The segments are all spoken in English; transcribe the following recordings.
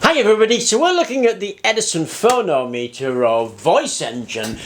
Hi everybody, so we're looking at the Edison Phonometer or voice engine.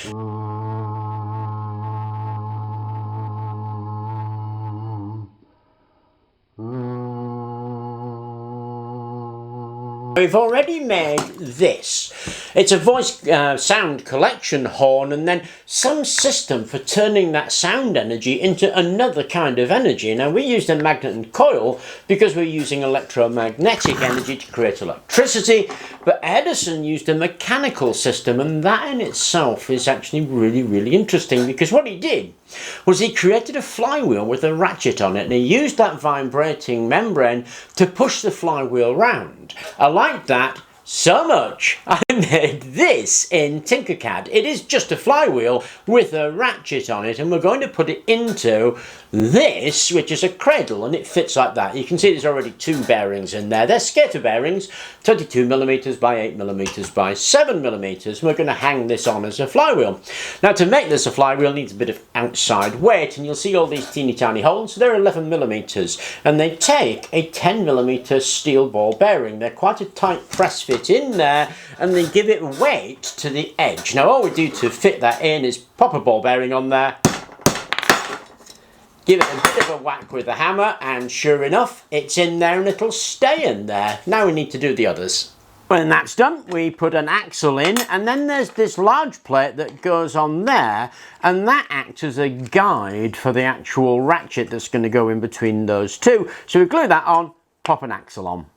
We've already made this. It's a voice sound collection horn and then some system for turning that sound energy into another kind of energy. Now we used a magnet and coil because we're using electromagnetic energy to create electricity, but Edison used a mechanical system, and that in itself is actually really interesting because what he did was he created a flywheel with a ratchet on it, and he used that vibrating membrane to push the flywheel round. I like that so much I made this in Tinkercad. It is just a flywheel with a ratchet on it, and we're going to put it into this, which is a cradle, and it fits like that. You can see there's already two bearings in there. They're skater bearings, 22mm by 8mm by 7mm. We're going to hang this on as a flywheel. Now to make this a flywheel needs a bit of outside weight, and you'll see all these teeny tiny holes. They're 11mm, and they take a 10mm steel ball bearing. They're quite a tight press fit in there, and they give it weight to the edge. Now all we do to fit that in is pop a ball bearing on there, give it a bit of a whack with the hammer, and sure enough it's in there and it'll stay in there. Now we need to do the others. When that's done, we put an axle in, and then there's this large plate that goes on there, and that acts as a guide for the actual ratchet that's going to go in between those two. So we glue that on, pop an axle on.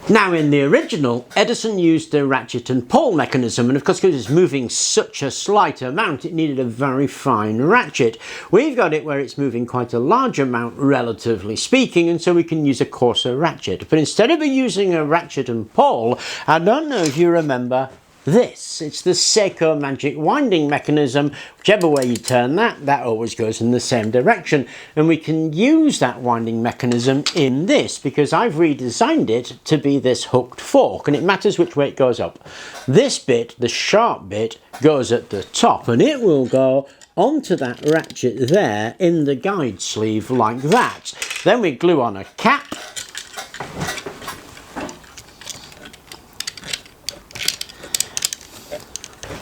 Now in the original, Edison used a ratchet and pole mechanism, and of course because it's moving such a slight amount it needed a very fine ratchet. We've got it where it's moving quite a large amount relatively speaking, and so we can use a coarser ratchet. But instead of using a ratchet and pole, I don't know if you remember this. It's the Seiko magic winding mechanism. Whichever way you turn that, that always goes in the same direction. And we can use that winding mechanism in this because I've redesigned it to be this hooked fork, and it matters which way it goes up. This bit, the sharp bit, goes at the top, and it will go onto that ratchet there in the guide sleeve like that. Then we glue on a cap.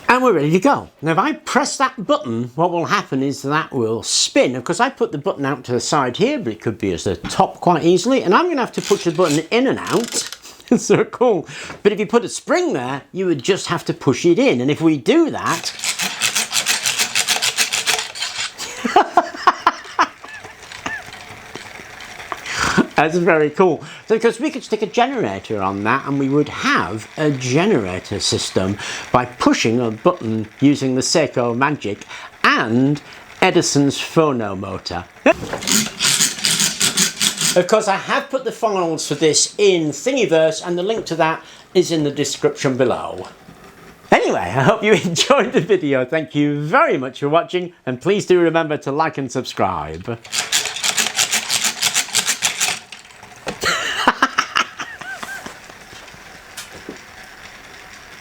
And we're ready to go. Now if I press that button, what will happen is that will spin. Of course I put the button out to the side here, but it could be as the top quite easily, and I'm going to have to push the button in and out. It's so cool. But if you put a spring there, you would just have to push it in, and if we do that, that's very cool. So because we could stick a generator on that, and we would have a generator system by pushing a button using the Seiko Magic and Edison's Phonomotor. Of course I have put the files for this in Thingiverse, and the link to that is in the description below. Anyway, I hope you enjoyed the video. Thank you very much for watching, and please do remember to like and subscribe.